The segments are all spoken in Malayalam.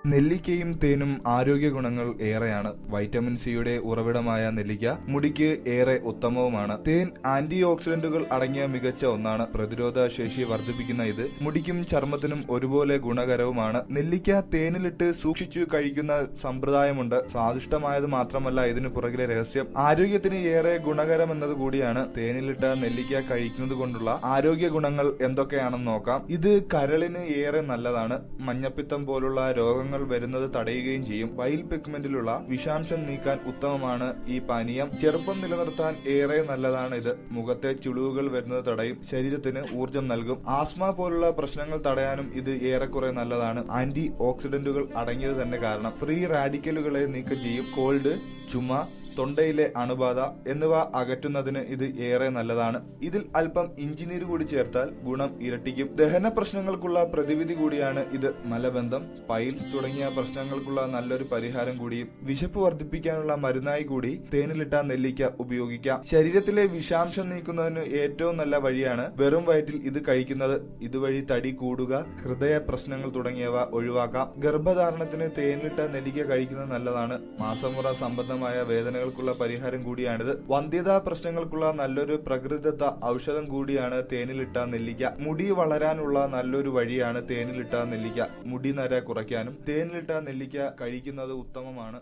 നെല്ലിക്കയും തേനും ആരോഗ്യ ഗുണങ്ങൾ ഏറെയാണ്. വൈറ്റമിൻ സിയുടെ ഉറവിടമായ നെല്ലിക്ക മുടിക്ക് ഏറെ ഉത്തമവുമാണ്. തേൻ ആന്റി ഓക്സിഡന്റുകൾ അടങ്ങിയ മികച്ച ഒന്നാണ്. പ്രതിരോധ ശേഷി വർദ്ധിപ്പിക്കുന്ന ഇത് മുടിക്കും ചർമ്മത്തിനും ഒരുപോലെ ഗുണകരവുമാണ്. നെല്ലിക്ക തേനിലിട്ട് സൂക്ഷിച്ചു കഴിക്കുന്ന സമ്പ്രദായമുണ്ട്. സ്വാദിഷ്ടമായത് മാത്രമല്ല ഇതിനു പുറകിലെ രഹസ്യം. ആരോഗ്യത്തിന് ഏറെ ഗുണകരമെന്നത് കൂടിയാണ്. തേനിലിട്ട നെല്ലിക്ക കഴിക്കുന്നത് കൊണ്ടുള്ള ആരോഗ്യ ഗുണങ്ങൾ എന്തൊക്കെയാണെന്ന് നോക്കാം. ഇത് കരളിന് ഏറെ നല്ലതാണ്. മഞ്ഞപ്പിത്തം പോലുള്ള രോഗങ്ങൾ വരുന്നത് തടയുകയും ചെയ്യും. വൈൽ പിഗ്മെന്റിലുള്ള വിഷാംശം നീക്കാൻ ഉത്തമമാണ് ഈ പാനീയം. ചെറുപ്പം നിലനിർത്താൻ ഏറെ നല്ലതാണ് ഇത്. മുഖത്തെ ചുളിവുകൾ വരുന്നത് തടയും. ശരീരത്തിന് ഊർജം നൽകും. ആസ്മ പോലുള്ള പ്രശ്നങ്ങൾ തടയാനും ഇത് ഏറെക്കുറെ നല്ലതാണ്. ആന്റി ഓക്സിഡന്റുകൾ അടങ്ങിയത് തന്നെ കാരണം ഫ്രീ റാഡിക്കലുകളെ നീക്കം ചെയ്യും. കോൾഡ്, ചുമ, തൊണ്ടയിലെ അണുബാധ എന്നിവ അകറ്റുന്നതിന് ഇത് ഏറെ നല്ലതാണ്. ഇതിൽ അല്പം ഇഞ്ചിനീര് കൂടി ചേർത്താൽ ഗുണം ഇരട്ടിക്കും. ദഹന പ്രശ്നങ്ങൾക്കുള്ള പ്രതിവിധി കൂടിയാണ് ഇത്. മലബന്ധം, പൈൽസ് തുടങ്ങിയ പ്രശ്നങ്ങൾക്കുള്ള നല്ലൊരു പരിഹാരം കൂടിയും. വിശപ്പ് വർദ്ധിപ്പിക്കാനുള്ള മരുന്നായി കൂടി തേനിലിട്ട നെല്ലിക്ക ഉപയോഗിക്കാം. ശരീരത്തിലെ വിഷാംശം നീക്കുന്നതിന് ഏറ്റവും നല്ല വഴിയാണ് വെറും വയറ്റിൽ ഇത് കഴിക്കുന്നത്. ഇതുവഴി തടി കൂടുക, ഹൃദയ പ്രശ്നങ്ങൾ തുടങ്ങിയവ ഒഴിവാക്കാം. ഗർഭധാരണത്തിന് തേനിലിട്ട നെല്ലിക്ക കഴിക്കുന്നത് നല്ലതാണ്. മാസമുറ സംബന്ധമായ വേദനകൾ പരിഹാരം കൂടിയാണിത്. വന്ധ്യതാ പ്രശ്നങ്ങൾക്കുള്ള നല്ലൊരു പ്രകൃതിദത്ത ഔഷധം കൂടിയാണ് തേനിലിട്ട നെല്ലിക്ക. മുടി വളരാനുള്ള നല്ലൊരു വഴിയാണ് തേനിലിട്ട നെല്ലിക്ക. മുടി നര കുറയ്ക്കാനും തേനിലിട്ട നെല്ലിക്ക കഴിക്കുന്നത് ഉത്തമമാണ്.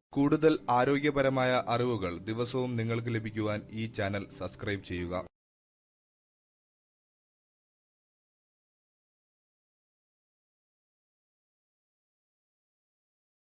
കൂടുതൽ ആരോഗ്യപരമായ അറിവുകൾ ദിവസവും നിങ്ങൾക്ക് ലഭിക്കുവാൻ ഈ ചാനൽ സബ്സ്ക്രൈബ് ചെയ്യുക.